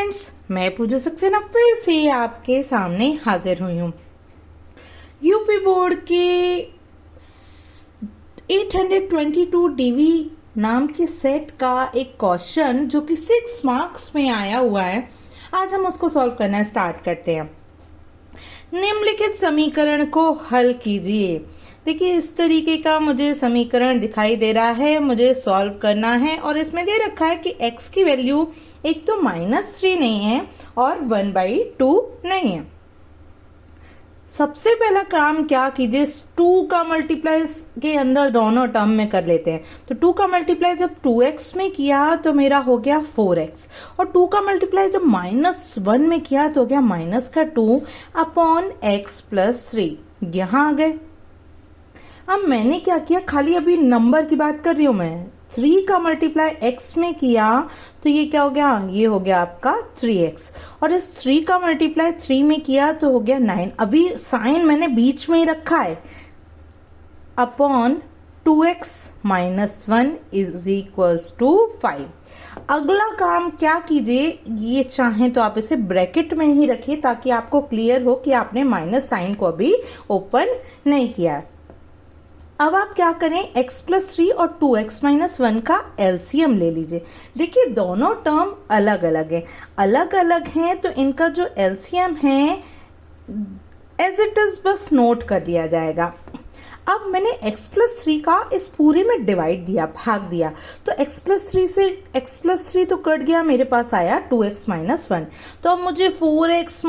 Friends, मैं पूजा सक्सेना फिर से आपके सामने हाजिर हुई हूँ। यूपी बोर्ड के 822 डीवी नाम के सेट का एक क्वेश्चन जो कि 6 मार्क्स में आया हुआ है, आज हम उसको सॉल्व करना स्टार्ट करते हैं। निम्नलिखित समीकरण को हल कीजिए। देखिए, इस तरीके का मुझे समीकरण दिखाई दे रहा है, मुझे सॉल्व करना है और इसमें दे रखा है कि x की वैल्यू एक तो -3 नहीं है और 1/2 नहीं है। सबसे पहला काम क्या कीजिए, 2 का मल्टीप्लाई के अंदर दोनों टर्म में कर लेते हैं। तो 2 का मल्टीप्लाई जब 2x में किया तो मेरा हो गया 4x, और 2 का मल्टीप्लाई जब -1 में किया तो हो गया -2 अपॉन x + 3। यहाँ आ गए। अब मैंने क्या किया, खाली अभी नंबर की बात कर रही हूं मैं। 3 का मल्टीप्लाई x में किया तो ये क्या हो गया, ये हो गया आपका 3x, और इस 3 का मल्टीप्लाई 3 में किया तो हो गया 9। अभी साइन मैंने बीच में ही रखा है, अपॉन 2x - 1 = 5। अगला काम क्या कीजिए, ये चाहे तो आप इसे ब्रैकेट में ही रखिए ताकि आपको क्लियर हो कि आपने माइनस साइन को अभी ओपन नहीं किया। अब आप क्या करें, x + 3 और 2x - 1 का एलसीएम ले लीजिए। देखिए, दोनों टर्म अलग अलग है, तो इनका जो एलसीएम है एज इट इज बस नोट कर दिया जाएगा। अब मैंने x + 3 का इस पूरे में डिवाइड दिया, भाग दिया, तो x + 3 से x + 3 तो कट गया, मेरे पास आया 2x - 1। तो अब मुझे 4x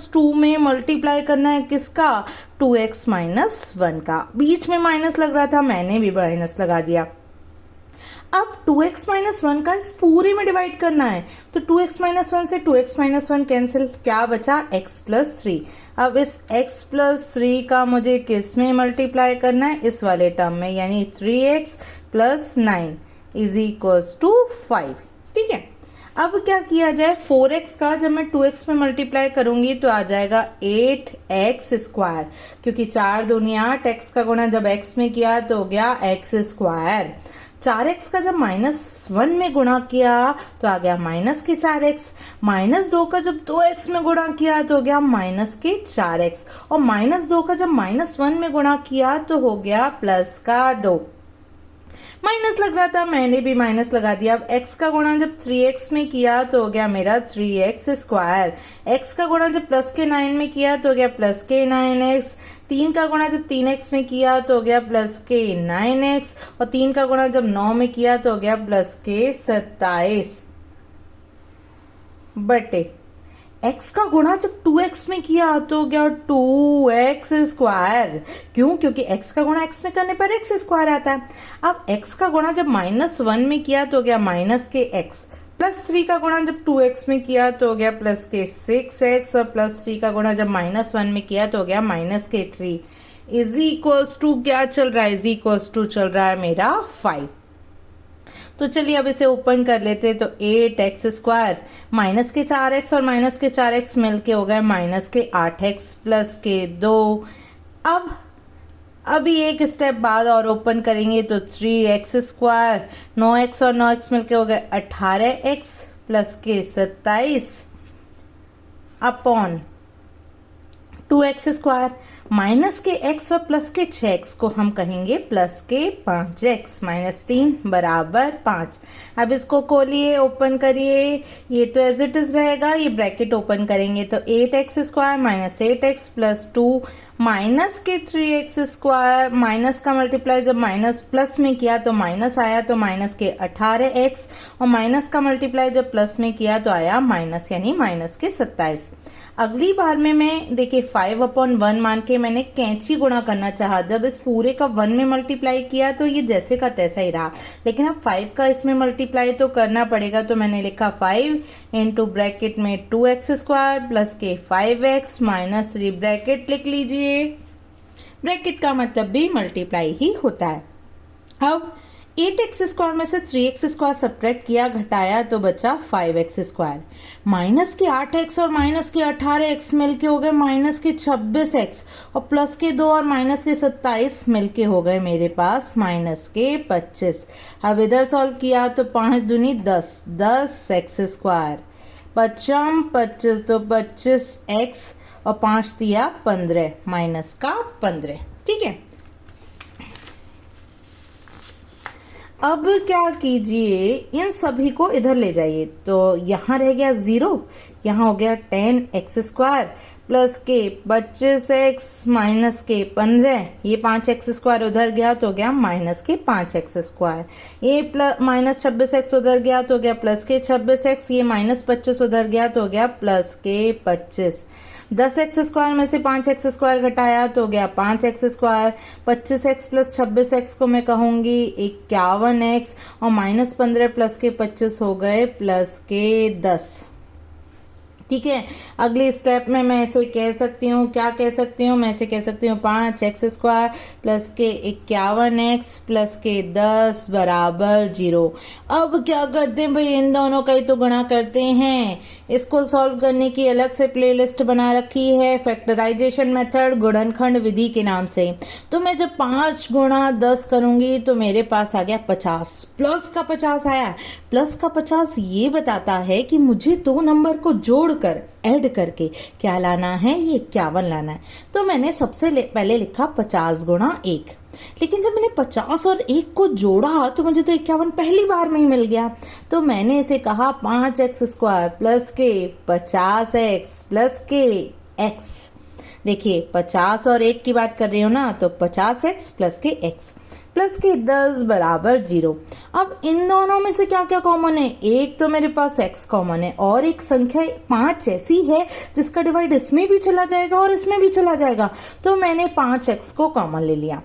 - 2 में मल्टीप्लाई करना है, किसका, 2x - 1 का। बीच में माइनस लग रहा था, मैंने भी माइनस लगा दिया। अब 2x - 1 का इस पूरे में डिवाइड करना है, तो 2x - 1 से 2x - 1 कैंसिल, क्या बचा, x + 3। अब इस x + 3 का मुझे किस में मल्टीप्लाई करना है, इस वाले टर्म में, यानी 3x + 9 = 5। ठीक है। अब क्या किया जाए, 4x का जब मैं 2x में मल्टीप्लाई करूंगी तो आ जाएगा 8x², क्योंकि 4 दूनी 8, x का गुणा जब x में किया तो हो गया x²। 4x का जब -1 में गुणा किया तो आ गया -4x। -2 का जब 2x में गुणा किया तो हो गया -4x, और -2 का जब -1 में गुणा किया तो हो गया +2। माइनस लग रहा था, मैंने भी माइनस लगा दिया। अब x का गुणा जब 3x में किया तो हो गया मेरा 3x²। x का गुणा जब प्लस के 9 में किया तो हो गया +के 9x। 3 का गुणा जब 3x में किया तो हो गया +के 9x, और 3 का गुणा जब 9 में किया तो हो गया +के 27 बटे x का गुणा जब 2x में किया तो हो गया 2x²। क्यों, क्योंकि x का गुणा x में करने पर x² आता है। अब x का गुणा जब -1 में किया तो हो गया -के x, +3 का गुणा जब 2x में किया तो हो गया +के 6x, और +3 का गुणा जब -1 में किया तो हो गया -के 3 = क्या चल रहा है, चल रहा है मेरा 5। तो चलिए अब इसे ओपन कर लेते हैं। तो 8x² -के 4x और -के 4x मिलके हो गए -के 8x +के 2। अब अभी एक स्टेप बाद और ओपन करेंगे तो 3x², 9x और 9x मिलके हो गए 18x +के 27 अपॉन 2x²। माइनस के x और प्लस के 6x को हम कहेंगे प्लस के 5x, -3 = 5। अब इसको खोलिए, ओपन करिए, ये तो एज इट इज रहेगा, ये ब्रैकेट ओपन करेंगे तो 8x² -8x + 2 माइनस के 3x², माइनस का मल्टीप्लाई जब माइनस प्लस में किया तो माइनस आया तो -के 18x, और माइनस का मल्टीप्लाई जब प्लस में किया तो आया माइनस, यानी -के 27। अगली बार में मैं देखिए 5/1 मान के मैंने कैंची गुणा करना चाहा, जब इस पूरे का 1 में मल्टीप्लाई किया तो ये जैसे का तैसा ही रहा, लेकिन अब 5 का इसमें मल्टीप्लाई तो करना पड़ेगा, तो मैंने लिखा 5 इंटू ब्रैकेट में 2x² + के 5x -3 ब्रैकेट लिख लीजिए। ब्रैकेट का मतलब भी मल्टीप्लाई ही होता है। अब 8x² में से 3x² सब्ट्रैक्ट किया, घटाया तो बचा 5x²। -के 8x और -के 18x मिलके हो गए -के 26x, और प्लस के 2 और -के 27 मिलके हो गए मेरे पास -के 25। अब इधर सॉल्व किया तो 5 दूनी 10, 10x²। पचम 25 तो 25x और 5 दिया 15 माइनस का 15। ठीक है, अब क्या कीजिए, इन सभी को इधर ले जाइए। तो यहाँ रह गया 0, यहाँ हो गया 10x² प्लस के 25x माइनस के 15, ये 5x² उधर गया तो हो गया माइनस के 5x², ये प्लस माइनस 26x उधर गया तो हो गया प्लस के 26x, ये माइनस 25 उधर गया तो हो गया प्लस के 25। 10x² में से 5x² घटाया तो हो गया 5x²। 25x प्लस 26x को मैं कहूंगी 51x और माइनस 15 प्लस के 25 हो गए प्लस के 10। ठीक है, अगले स्टेप में मैं ऐसे कह सकती हूँ, क्या कह सकती हूँ, मैं ऐसे कह सकती हूँ 5x² प्लस के 51x प्लस के 10 बराबर 0। अब क्या करते हैं भाई, इन दोनों का ही तो गुणा करते हैं। इसको सॉल्व करने की अलग से प्लेलिस्ट बना रखी है, फैक्टराइजेशन मेथड गुणनखंड विधि के नाम से। तो मैं जब 5 गुणा 10 करूंगी तो मेरे पास आ गया 50, प्लस का 50 आया। प्लस का 50 ये बताता है कि मुझे दो नंबर को जोड़ कर ऐड करके क्या लाना है, ये 51 लाना है। तो मैंने सबसे पहले लिखा 50 गुणा 1, लेकिन जब मैंने 50 और 1 को जोड़ा तो मुझे तो 51 पहली बार में ही मिल गया। तो मैंने इसे कहा 5x² प्लस के 50x प्लस के x। देखिए 50 और 1 की बात कर रही हूँ ना, तो 50x प्लस के x प्लस के 10 बराबर 0। अब इन दोनों में से क्या क्या कॉमन है, एक तो मेरे पास x कॉमन है और एक संख्या 5 ऐसी है जिसका डिवाइड इसमें भी चला जाएगा और इसमें भी चला जाएगा, तो मैंने 5x को कॉमन ले लिया।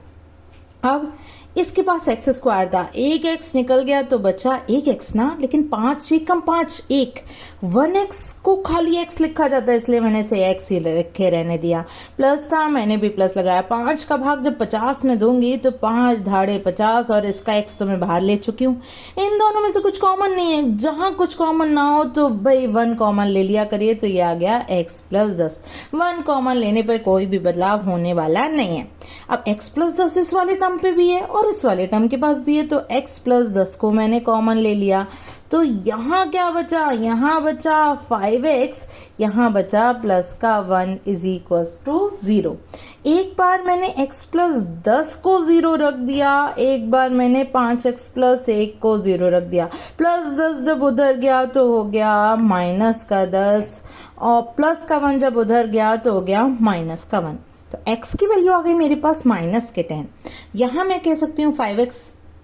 अब इसके पास x² था, एक x निकल गया तो बचा 1x ना, लेकिन 5 से कम 5 1, 1x को खाली x लिखा जाता है इसलिए मैंने इसे x ही रखे रहने दिया। प्लस था, मैंने भी प्लस लगाया। 5 का भाग जब 50 में दूंगी तो 5 धाड़े 50 और इसका x तो मैं बाहर ले चुकी हूँ। इन दोनों में से कुछ कॉमन नहीं है, जहां कुछ कॉमन ना हो तो भाई 1 कॉमन ले लिया करिए, तो ये आ गया x प्लस 10। 1 कॉमन लेने पर कोई भी बदलाव होने वाला नहीं है। अब x प्लस 10 इस वाले टर्म पे भी है और इस वाले टर्म के पास भी है, तो x प्लस 10 को मैंने कॉमन ले लिया। तो यहाँ क्या बचा, यहाँ बचा 5x, यहाँ बचा प्लस का 1 इज इक्वल टू 0। एक बार मैंने x प्लस 10 को 0 रख दिया, एक बार मैंने 5x प्लस 1 को 0 रख दिया। प्लस 10 जब उधर गया तो हो गया माइनस का 10 और प्लस का 1 जब उधर गया तो हो गया माइनस का 1। तो x की वैल्यू आ गई मेरे पास माइनस के 10। यहाँ मैं कह सकती हूँ 5x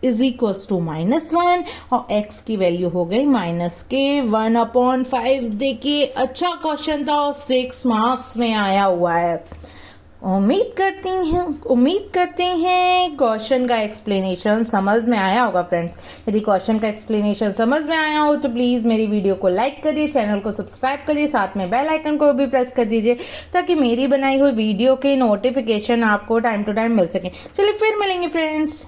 इज इक्वल टू -1 और x की वैल्यू हो गई माइनस के 1/5। देखिए अच्छा क्वेश्चन था और 6 मार्क्स में आया हुआ है। उम्मीद करते हैं क्वेश्चन का एक्सप्लेनेशन समझ में आया होगा फ्रेंड्स। यदि क्वेश्चन का एक्सप्लेनेशन समझ में आया हो तो प्लीज़ मेरी वीडियो को लाइक करिए, चैनल को सब्सक्राइब करिए, साथ में बेल आइकन को भी प्रेस कर दीजिए ताकि मेरी बनाई हुई वीडियो के नोटिफिकेशन आपको टाइम टू टाइम मिल सके। चलिए फिर मिलेंगे फ्रेंड्स।